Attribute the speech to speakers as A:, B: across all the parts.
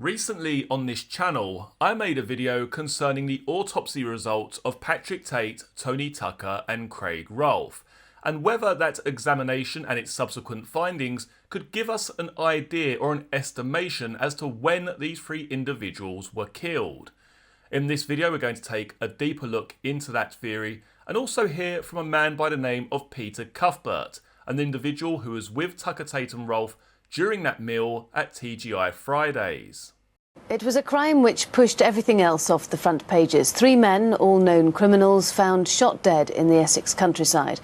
A: Recently on this channel, I made a video concerning the autopsy results of Patrick Tate, Tony Tucker and Craig Rolfe, and whether that examination and its subsequent findings could give us an idea or an estimation as to when these three individuals were killed. In this video we're going to take a deeper look into that theory and also hear from a man by the name of Peter Cuthbert, an individual who was with Tucker, Tate and Rolfe during that meal at TGI Fridays.
B: It was a crime which pushed everything else off the front pages. Three men, all known criminals, found shot dead in the Essex countryside.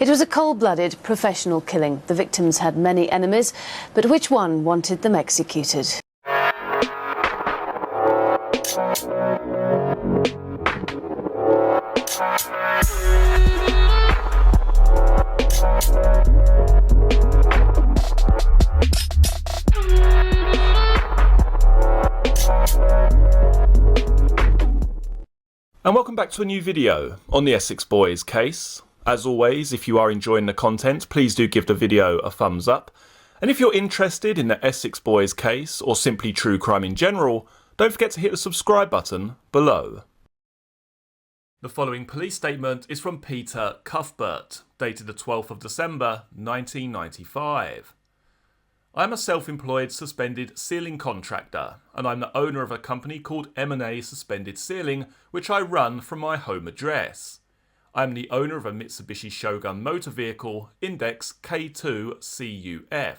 B: It was a cold-blooded, professional killing. The victims had many enemies, but which one wanted them executed?
A: And welcome back to a new video on the Essex Boys case. As always, if you are enjoying the content, please do give the video a thumbs up. And if you're interested in the Essex Boys case, or simply true crime in general, don't forget to hit the subscribe button below. The following police statement is from Peter Cuthbert, dated the 12th of December 1995. I am a self-employed suspended sealing contractor, and I'm the owner of a company called M&A Suspended Sealing, which I run from my home address. I am the owner of a Mitsubishi Shogun motor vehicle, index K2CUF.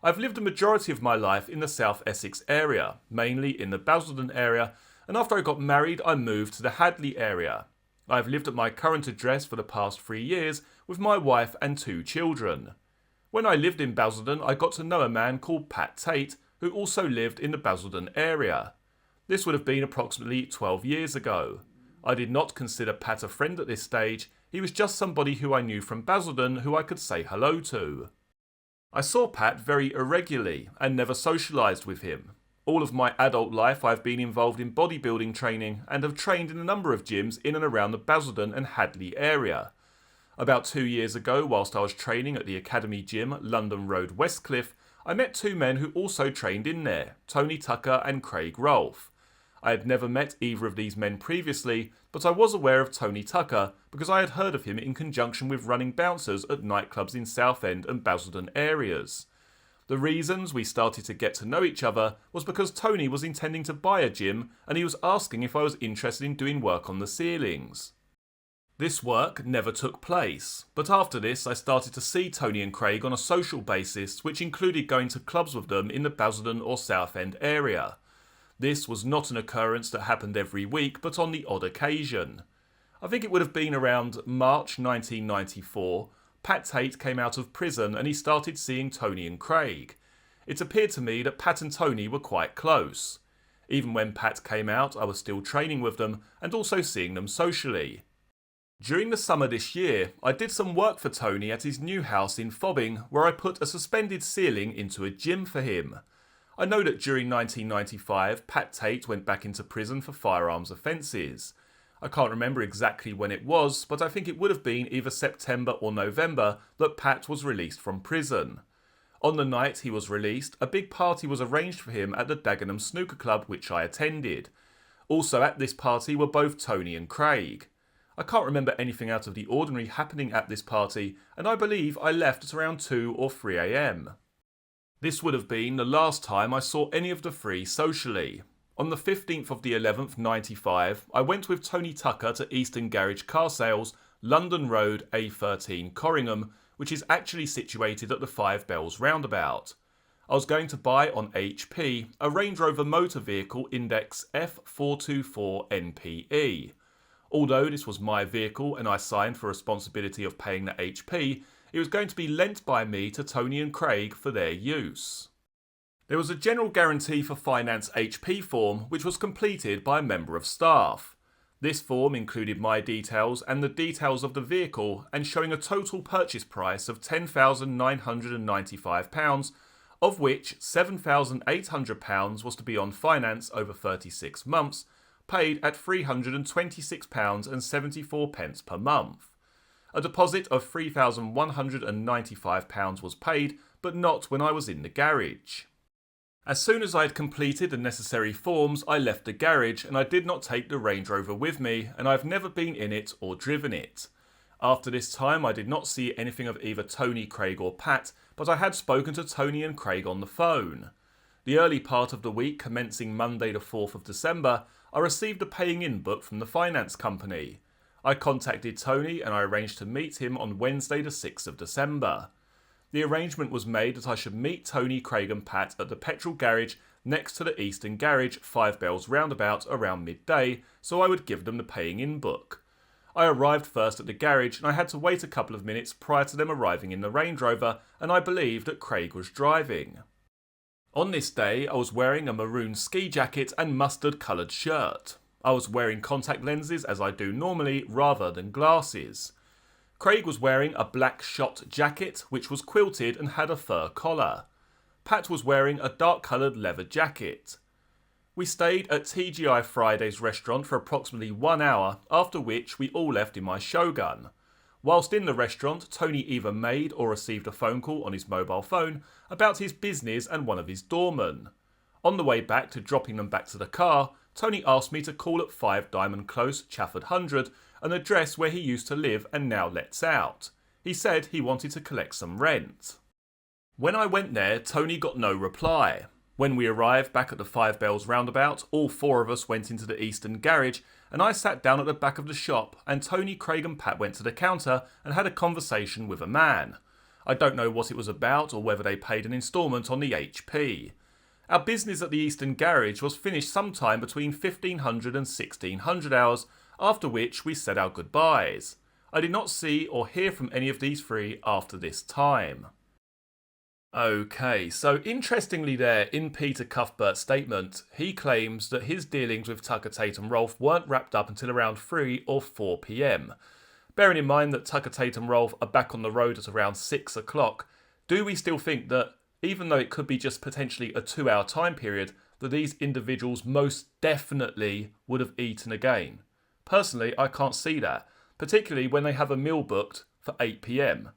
A: I've lived a majority of my life in the South Essex area, mainly in the Basildon area, and after I got married I moved to the Hadley area. I have lived at my current address for the past 3 years with my wife and 2 children. When I lived in Basildon, I got to know a man called Pat Tate, who also lived in the Basildon area. This would have been approximately 12 years ago. I did not consider Pat a friend at this stage, he was just somebody who I knew from Basildon who I could say hello to. I saw Pat very irregularly and never socialised with him. All of my adult life I have been involved in bodybuilding training and have trained in a number of gyms in and around the Basildon and Hadley area. About 2 years ago, whilst I was training at the Academy Gym, London Road, Westcliff, I met 2 men who also trained in there, Tony Tucker and Craig Rolfe. I had never met either of these men previously, but I was aware of Tony Tucker because I had heard of him in conjunction with running bouncers at nightclubs in Southend and Basildon areas. The reasons we started to get to know each other was because Tony was intending to buy a gym and he was asking if I was interested in doing work on the ceilings. This work never took place, but after this I started to see Tony and Craig on a social basis, which included going to clubs with them in the Basildon or Southend area. This was not an occurrence that happened every week, but on the odd occasion. I think it would have been around March 1994, Pat Tate came out of prison and he started seeing Tony and Craig. It appeared to me that Pat and Tony were quite close. Even when Pat came out, I was still training with them and also seeing them socially. During the summer this year, I did some work for Tony at his new house in Fobbing, where I put a suspended ceiling into a gym for him. I know that during 1995, Pat Tate went back into prison for firearms offences. I can't remember exactly when it was, but I think it would have been either September or November that Pat was released from prison. On the night he was released, a big party was arranged for him at the Dagenham Snooker Club, which I attended. Also at this party were both Tony and Craig. I can't remember anything out of the ordinary happening at this party, and I believe I left at around 2 or 3 AM. This would have been the last time I saw any of the three socially. On the 15th of the 11th, 95, I went with Tony Tucker to Eastern Garage Car Sales, London Road, A13, Corringham, which is actually situated at the 5 Bells roundabout. I was going to buy on HP a Range Rover motor vehicle index F424NPE. Although this was my vehicle and I signed for responsibility of paying the HP, it was going to be lent by me to Tony and Craig for their use. There was a general guarantee for finance HP form which was completed by a member of staff. This form included my details and the details of the vehicle and showing a total purchase price of £10,995, of which £7,800 was to be on finance over 36 months, paid at £326.74 per month. A deposit of £3,195 was paid, but not when I was in the garage. As soon as I had completed the necessary forms, I left the garage and I did not take the Range Rover with me, and I've never been in it or driven it. After this time, I did not see anything of either Tony, Craig or Pat, but I had spoken to Tony and Craig on the phone. The early part of the week, commencing Monday the 4th of December, I received a paying in book from the finance company. I contacted Tony and I arranged to meet him on Wednesday the 6th of December. The arrangement was made that I should meet Tony, Craig and Pat at the petrol garage next to the Eastern Garage, 5 Bells roundabout, around midday, so I would give them the paying in book. I arrived first at the garage and I had to wait a couple of minutes prior to them arriving in the Range Rover, and I believed that Craig was driving. On this day, I was wearing a maroon ski jacket and mustard coloured shirt. I was wearing contact lenses as I do normally, rather than glasses. Craig was wearing a black shot jacket which was quilted and had a fur collar. Pat was wearing a dark coloured leather jacket. We stayed at TGI Fridays restaurant for approximately 1 hour, after which we all left in my Shogun. Whilst in the restaurant, Tony either made or received a phone call on his mobile phone about his business and one of his doormen. On the way back to dropping them back to the car, Tony asked me to call at 5 Diamond Close, Chafford 100, an address where he used to live and now lets out. He said he wanted to collect some rent. When I went there, Tony got no reply. When we arrived back at the 5 Bells roundabout, all 4 of us went into the Eastern Garage and I sat down at the back of the shop, and Tony, Craig and Pat went to the counter and had a conversation with a man. I don't know what it was about or whether they paid an instalment on the HP. Our business at the Eastern Garage was finished sometime between 1500 and 1600 hours, after which we said our goodbyes. I did not see or hear from any of these 3 after this time. Okay, so interestingly there, in Peter Cuthbert's statement, he claims that his dealings with Tucker, Tate and Rolfe weren't wrapped up until around 3 or 4 p.m. Bearing in mind that Tucker, Tate and Rolfe are back on the road at around 6 o'clock, do we still think that, even though it could be just potentially a 2-hour time period, that these individuals most definitely would have eaten again? Personally, I can't see that, particularly when they have a meal booked for 8 p.m.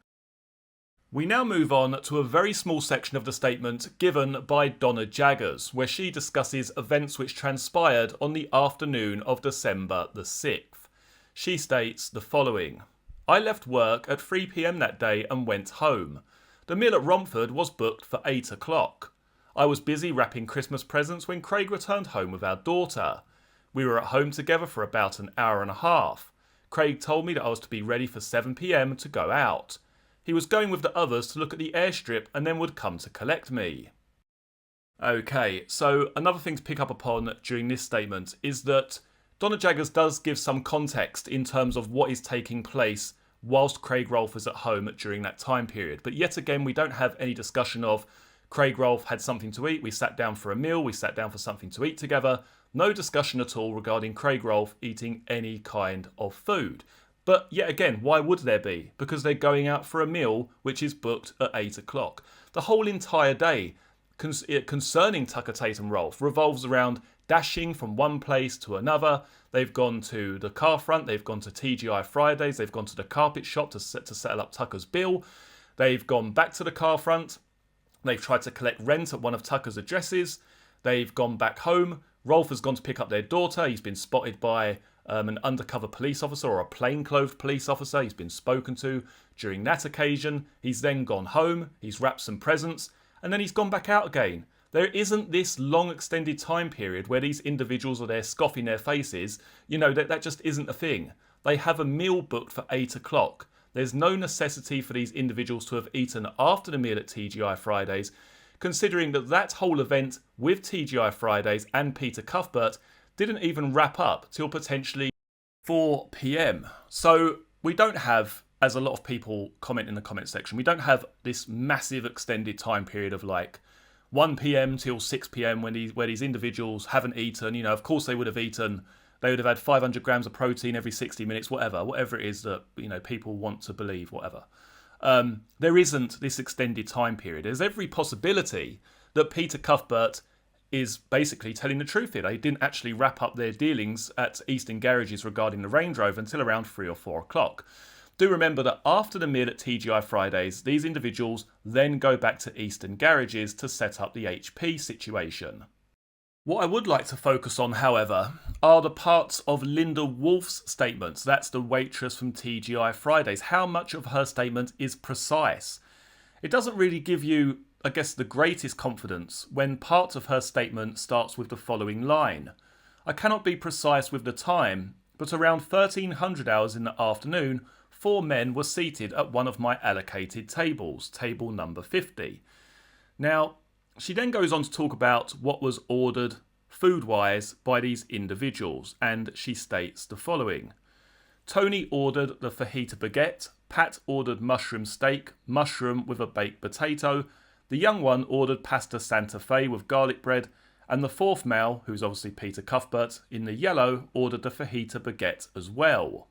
A: We now move on to a very small section of the statement given by Donna Jaggers, where she discusses events which transpired on the afternoon of December the 6th. She states the following: I left work at 3 p.m. that day and went home. The meal at Romford was booked for 8 o'clock. I was busy wrapping Christmas presents when Craig returned home with our daughter. We were at home together for about an hour and a half. Craig told me that I was to be ready for 7 p.m. to go out. He was going with the others to look at the airstrip and then would come to collect me. Okay, so another thing to pick up upon during this statement is that Donna Jaggers does give some context in terms of what is taking place whilst Craig Rolfe is at home during that time period. But yet again, we don't have any discussion of Craig Rolfe had something to eat, we sat down for a meal, we sat down for something to eat together. No discussion at all regarding Craig Rolfe eating any kind of food. But yet again, why would there be? Because they're going out for a meal which is booked at 8 o'clock. The whole entire day concerning Tucker, Tate and Rolfe revolves around dashing from one place to another. They've gone to the car front, they've gone to TGI Fridays, they've gone to the carpet shop to settle up Tucker's bill. They've gone back to the car front. They've tried to collect rent at one of Tucker's addresses. They've gone back home. Rolfe has gone to pick up their daughter. He's been spotted by an undercover police officer or a plainclothed police officer. He's been spoken to during that occasion. He's then gone home. He's wrapped some presents. And then he's gone back out again. There isn't this long extended time period where these individuals are there scoffing their faces. You know, that just isn't a thing. They have a meal booked for 8 o'clock. There's no necessity for these individuals to have eaten after the meal at TGI Fridays, considering that whole event with TGI Fridays and Peter Cuthbert didn't even wrap up till potentially 4 p.m. So we don't have, as a lot of people comment in the comment section, we don't have this massive extended time period of like 1 p.m. till 6 p.m. where these individuals haven't eaten. You know, of course they would have eaten. They would have had 500 grams of protein every 60 minutes, whatever it is that, you know, people want to believe, whatever. There isn't this extended time period. There's every possibility that Peter Cuthbert is basically telling the truth here. They didn't actually wrap up their dealings at Eastern Garages regarding the Range Rover until around 3 or 4 o'clock. Do remember that after the meal at TGI Fridays, these individuals then go back to Eastern Garages to set up the HP situation. What I would like to focus on, however, are the parts of Linda Wolfe's statements. That's the waitress from TGI Fridays. How much of her statement is precise? It doesn't really give you, I guess, the greatest confidence when part of her statement starts with the following line. I cannot be precise with the time, but around 1300 hours in the afternoon, 4 men were seated at one of my allocated tables, table number 50. Now, she then goes on to talk about what was ordered food-wise by these individuals, and she states the following. Tony ordered the fajita baguette, Pat ordered mushroom steak, mushroom with a baked potato, the young one ordered pasta Santa Fe with garlic bread, and the fourth male, who's obviously Peter Cuthbert, in the yellow, ordered the fajita baguette as well.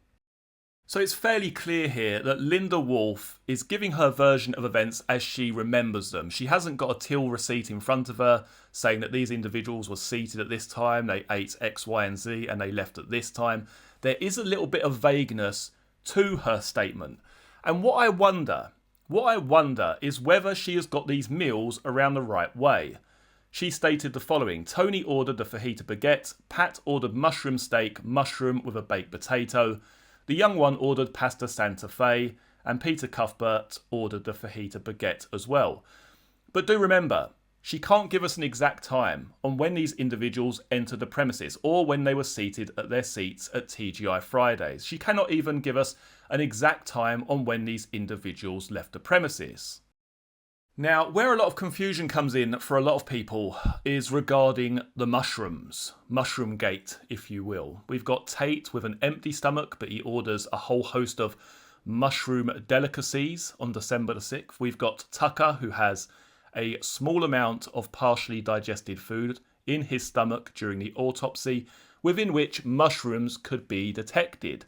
A: So it's fairly clear here that Linda Wolfe is giving her version of events as she remembers them. She hasn't got a till receipt in front of her saying that these individuals were seated at this time, they ate X, Y and Z and they left at this time. There is a little bit of vagueness to her statement. And what I wonder is whether she has got these meals around the right way. She stated the following. Tony ordered the fajita baguette, Pat ordered mushroom steak, mushroom with a baked potato. The young one ordered pasta Santa Fe, and Peter Cuthbert ordered the fajita baguette as well. But do remember, she can't give us an exact time on when these individuals entered the premises or when they were seated at their seats at TGI Fridays. She cannot even give us an exact time on when these individuals left the premises. Now, where a lot of confusion comes in for a lot of people is regarding the mushrooms. Mushroom gate, if you will. We've got Tate with an empty stomach, but he orders a whole host of mushroom delicacies on December the 6th. We've got Tucker, who has a small amount of partially digested food in his stomach during the autopsy, within which mushrooms could be detected.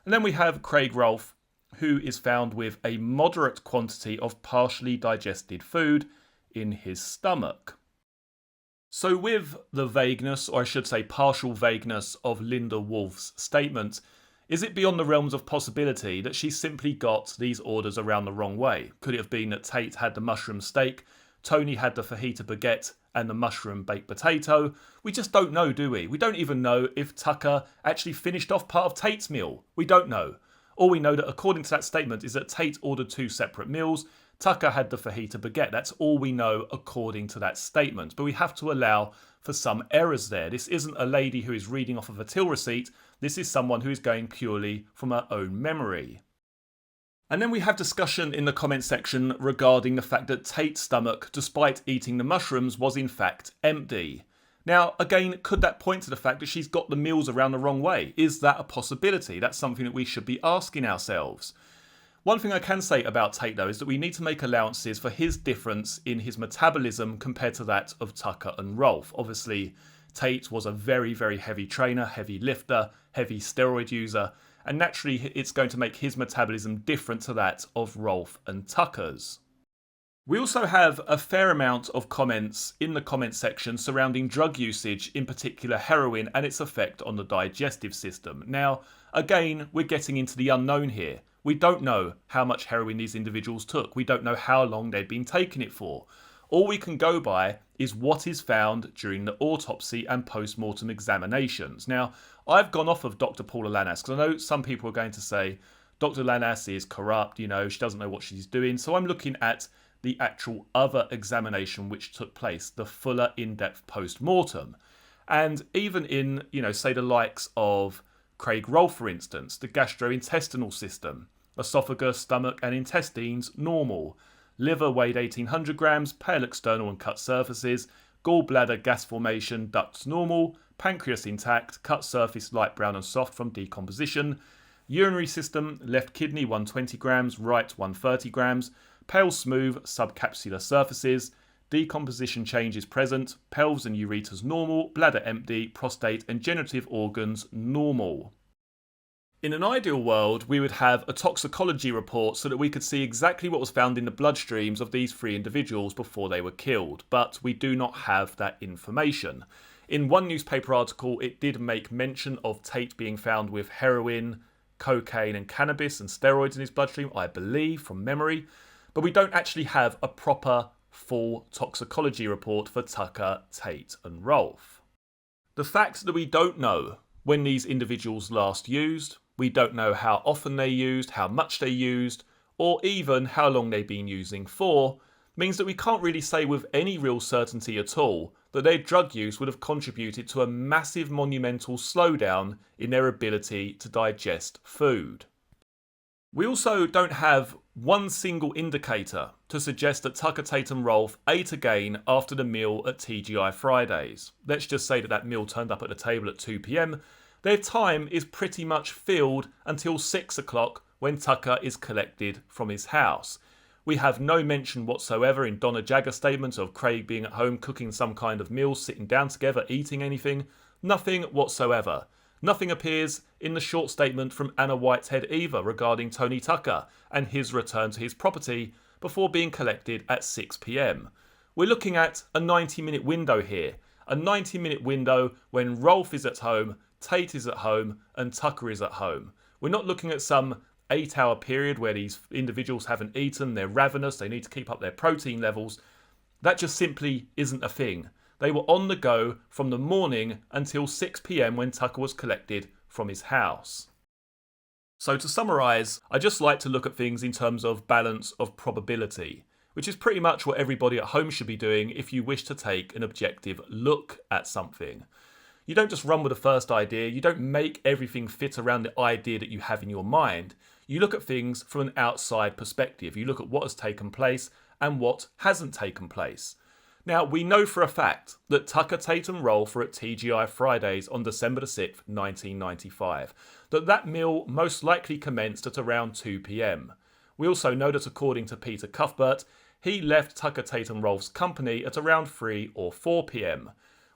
A: And then we have Craig Rolfe, who is found with a moderate quantity of partially digested food in his stomach. So with the vagueness, or I should say partial vagueness, of Linda Wolfe's statement, is it beyond the realms of possibility that she simply got these orders around the wrong way? Could it have been that Tate had the mushroom steak, Tony had the fajita baguette and the mushroom baked potato? We just don't know, do we? We don't even know if Tucker actually finished off part of Tate's meal. We don't know. All we know that according to that statement is that Tate ordered 2 separate meals. Tucker had the fajita baguette. That's all we know according to that statement. But we have to allow for some errors there. This isn't a lady who is reading off of a till receipt. This is someone who is going purely from her own memory. And then we have discussion in the comment section regarding the fact that Tate's stomach, despite eating the mushrooms, was in fact empty. Now, again, could that point to the fact that she's got the meals around the wrong way? Is that a possibility? That's something that we should be asking ourselves. One thing I can say about Tate, though, is that we need to make allowances for his difference in his metabolism compared to that of Tucker and Rolfe. Obviously, Tate was a very, very heavy trainer, heavy lifter, heavy steroid user, and naturally it's going to make his metabolism different to that of Rolfe and Tucker's. We also have a fair amount of comments in the comment section surrounding drug usage, in particular heroin, and its effect on the digestive system. Now, again, we're getting into the unknown here. We don't know how much heroin these individuals took. We don't know how long they'd been taking it for. All we can go by is what is found during the autopsy and post-mortem examinations. Now, I've gone off of Dr. Paula Lannas because I know some people are going to say Dr. Lannas is corrupt, she doesn't know what she's doing. So I'm looking at the actual other examination which took place, the fuller in-depth post-mortem. And even in, say the likes of Craig Rolfe, for instance, the gastrointestinal system, esophagus, stomach and intestines, normal. Liver weighed 1800 grams, pale external and cut surfaces, gallbladder gas formation, ducts normal, pancreas intact, cut surface light brown and soft from decomposition, urinary system, left kidney 120 grams, right 130 grams, pale smooth subcapsular surfaces, decomposition changes present, pelvis and ureters normal, bladder empty, prostate and generative organs normal. In an ideal world, we would have a toxicology report so that we could see exactly what was found in the bloodstreams of these 3 individuals before they were killed, but we do not have that information. In one newspaper article, it did make mention of Tate being found with heroin, cocaine and cannabis and steroids in his bloodstream, I believe, from memory. But we don't actually have a proper full toxicology report for Tucker, Tate and Rolfe. The fact that we don't know when these individuals last used, we don't know how often they used, how much they used, or even how long they've been using for, means that we can't really say with any real certainty at all that their drug use would have contributed to a massive monumental slowdown in their ability to digest food. We also don't have one single indicator to suggest that Tucker, Tate and Rolfe ate again after the meal at TGI Fridays. Let's just say that that meal turned up at the table at 2 p.m. Their time is pretty much filled until 6 o'clock when Tucker is collected from his house. We have no mention whatsoever in Donna Jaggers' statement of Craig being at home cooking some kind of meal, sitting down together, eating anything. Nothing whatsoever. Nothing appears in the short statement from Anna Whitehead either regarding Tony Tucker and his return to his property before being collected at 6 p.m. We're looking at a 90-minute window here. A 90-minute window when Rolfe is at home, Tate is at home and Tucker is at home. We're not looking at some 8-hour period where these individuals haven't eaten, they're ravenous, they need to keep up their protein levels. That just simply isn't a thing. They were on the go from the morning until 6 p.m. when Tucker was collected from his house. So to summarise, I just like to look at things in terms of balance of probability, which is pretty much what everybody at home should be doing if you wish to take an objective look at something. You don't just run with the first idea, you don't make everything fit around the idea that you have in your mind. You look at things from an outside perspective. You look at what has taken place and what hasn't taken place. Now, we know for a fact that Tucker, Tate and Rolfe were at TGI Fridays on December the 6th, 1995. That meal most likely commenced at around 2 p.m. We also know that according to Peter Cuthbert, he left Tucker, Tate and Rolfe's company at around 3 or 4 p.m.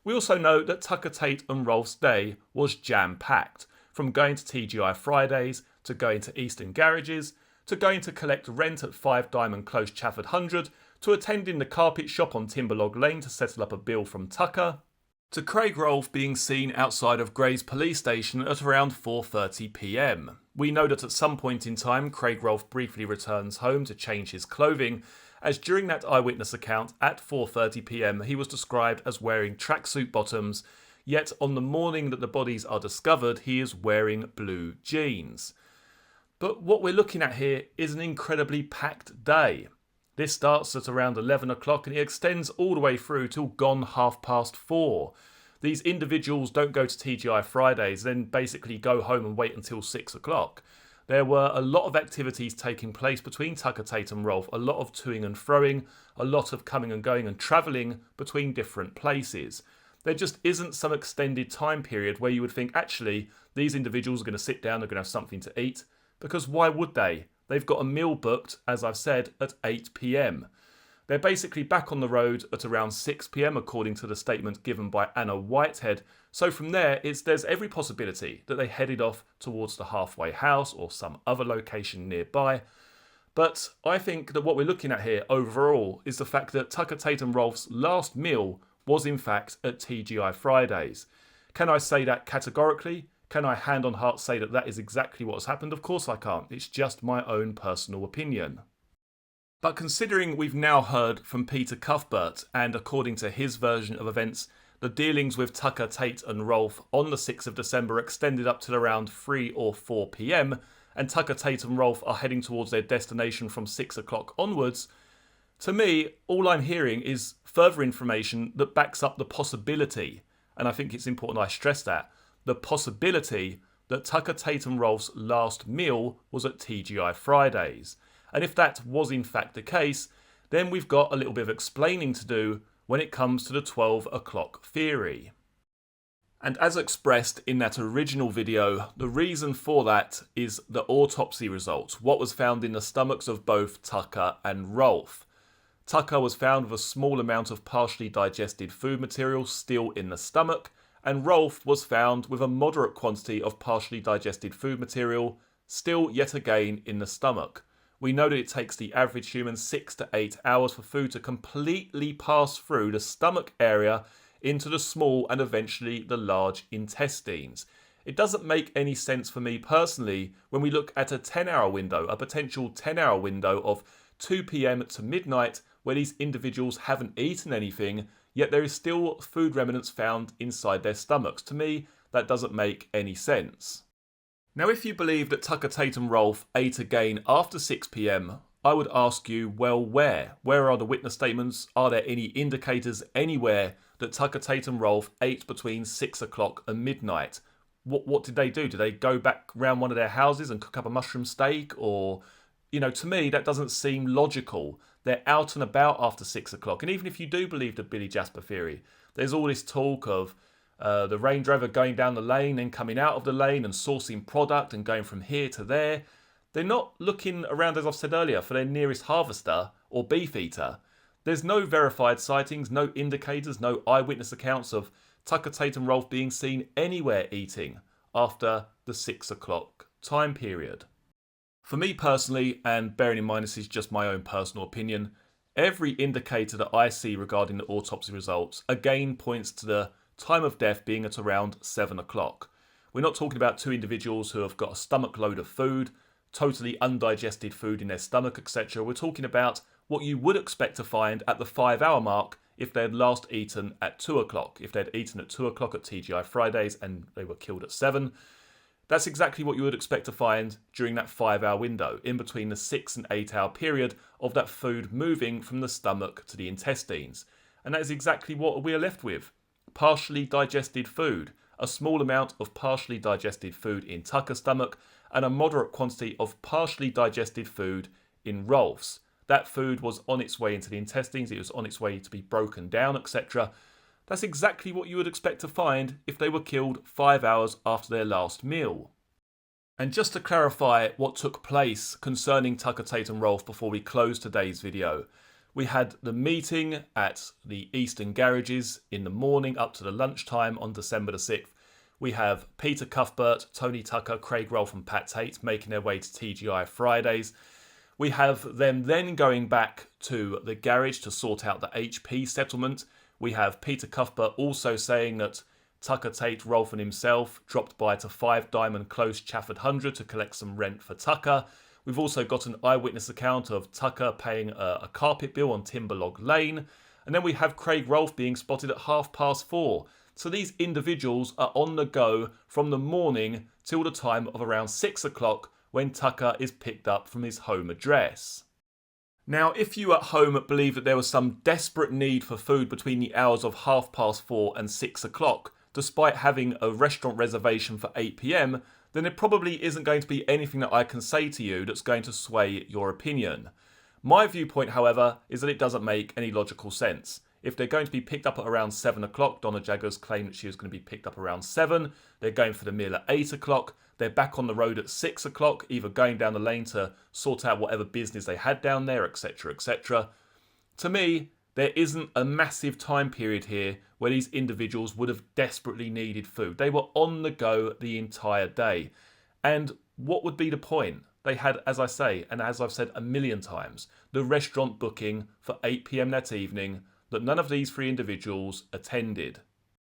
A: We also know that Tucker, Tate and Rolfe's day was jam-packed, from going to TGI Fridays, to going to Eastern Garages, to going to collect rent at 5 Diamond Close, Chafford 100, to attending the carpet shop on Timberlog Lane to settle up a bill from Tucker, to Craig Rolfe being seen outside of Grays Police Station at around 4:30 p.m. We know that at some point in time Craig Rolfe briefly returns home to change his clothing, as during that eyewitness account at 4:30 p.m. he was described as wearing tracksuit bottoms, yet on the morning that the bodies are discovered he is wearing blue jeans. But what we're looking at here is an incredibly packed day. This starts at around 11 o'clock and it extends all the way through till gone 4:30. These individuals don't go to TGI Fridays, then basically go home and wait until 6 o'clock. There were a lot of activities taking place between Tucker, Tate and Rolfe, a lot of toing and froing, a lot of coming and going and travelling between different places. There just isn't some extended time period where you would think, actually, these individuals are going to sit down, they're going to have something to eat, because why would they? They've got a meal booked, as I've said, at 8 p.m. They're basically back on the road at around 6 p.m. according to the statement given by Anna Whitehead. So from there, there's every possibility that they headed off towards the halfway house or some other location nearby. But I think that what we're looking at here overall is the fact that Tucker, Tate and Rolfe's last meal was in fact at TGI Fridays. Can I say that categorically? Can I hand on heart say that that is exactly what has happened? Of course I can't. It's just my own personal opinion. But considering we've now heard from Peter Cuthbert, and according to his version of events, the dealings with Tucker, Tate and Rolfe on the 6th of December extended up to around 3 or 4 p.m, and Tucker, Tate and Rolfe are heading towards their destination from 6 o'clock onwards, to me, all I'm hearing is further information that backs up the possibility, and I think it's important I stress that, the possibility that Tucker, Tate and Rolfe's last meal was at TGI Fridays. And if that was in fact the case, then we've got a little bit of explaining to do when it comes to the 12 o'clock theory. And as expressed in that original video, the reason for that is the autopsy results, what was found in the stomachs of both Tucker and Rolfe. Tucker was found with a small amount of partially digested food material still in the stomach, and Rolfe was found with a moderate quantity of partially digested food material still yet again in the stomach. We know that it takes the average human 6 to 8 hours for food to completely pass through the stomach area into the small and eventually the large intestines. It doesn't make any sense for me personally when we look at a 10-hour window, a potential 10-hour window of 2 p.m. to midnight where these individuals haven't eaten anything, yet there is still food remnants found inside their stomachs. To me, that doesn't make any sense. Now, if you believe that Tucker, Tate and Rolfe ate again after 6 p.m, I would ask you, well, where? Where are the witness statements? Are there any indicators anywhere that Tucker, Tate and Rolfe ate between 6 o'clock and midnight? What did they do? Did they go back round one of their houses and cook up a mushroom steak? Or, to me, that doesn't seem logical. They're out and about after 6 o'clock. And even if you do believe the Billy Jasper theory, there's all this talk of the Range Rover going down the lane and coming out of the lane and sourcing product and going from here to there. They're not looking around, as I've said earlier, for their nearest harvester or beef eater. There's no verified sightings, no indicators, no eyewitness accounts of Tucker, Tate and Rolfe being seen anywhere eating after the 6 o'clock time period. For me personally, and bearing in mind this is just my own personal opinion, every indicator that I see regarding the autopsy results again points to the time of death being at around 7 o'clock. We're not talking about two individuals who have got a stomach load of food, totally undigested food in their stomach, etc. We're talking about what you would expect to find at the 5-hour mark if they had last eaten at 2 o'clock. If they had eaten at 2 o'clock at TGI Fridays and they were killed at 7, that's exactly what you would expect to find during that 5-hour window, in between the 6 and 8-hour period of that food moving from the stomach to the intestines. And that is exactly what we are left with. Partially digested food. A small amount of partially digested food in Tucker's stomach and a moderate quantity of partially digested food in Rolfe's. That food was on its way into the intestines, it was on its way to be broken down, etc. That's exactly what you would expect to find if they were killed 5 hours after their last meal. And just to clarify what took place concerning Tucker, Tate and Rolfe before we close today's video, we had the meeting at the Eastern Garages in the morning up to the lunchtime on December the 6th. We have Peter Cuthbert, Tony Tucker, Craig Rolfe and Pat Tate making their way to TGI Fridays. We have them then going back to the garage to sort out the HP settlement. We have Peter Cuthbert also saying that Tucker, Tate, Rolfe and himself dropped by to 5 Diamond Close, Chafford 100 to collect some rent for Tucker. We've also got an eyewitness account of Tucker paying a carpet bill on Timberlog Lane. And then we have Craig Rolfe being spotted at 4:30. So these individuals are on the go from the morning till the time of around 6 o'clock when Tucker is picked up from his home address. Now, if you at home believe that there was some desperate need for food between the hours of 4:30 and 6 o'clock, despite having a restaurant reservation for 8 p.m, then there probably isn't going to be anything that I can say to you that's going to sway your opinion. My viewpoint, however, is that it doesn't make any logical sense. If they're going to be picked up at around 7 o'clock, Donna Jaggers claimed that she was going to be picked up around 7. They're going for the meal at 8 o'clock. They're back on the road at 6 o'clock, either going down the lane to sort out whatever business they had down there, etc., etc. To me, there isn't a massive time period here where these individuals would have desperately needed food. They were on the go the entire day. And what would be the point? They had, as I say, and as I've said a million times, the restaurant booking for 8 p.m. that evening that none of these 3 individuals attended.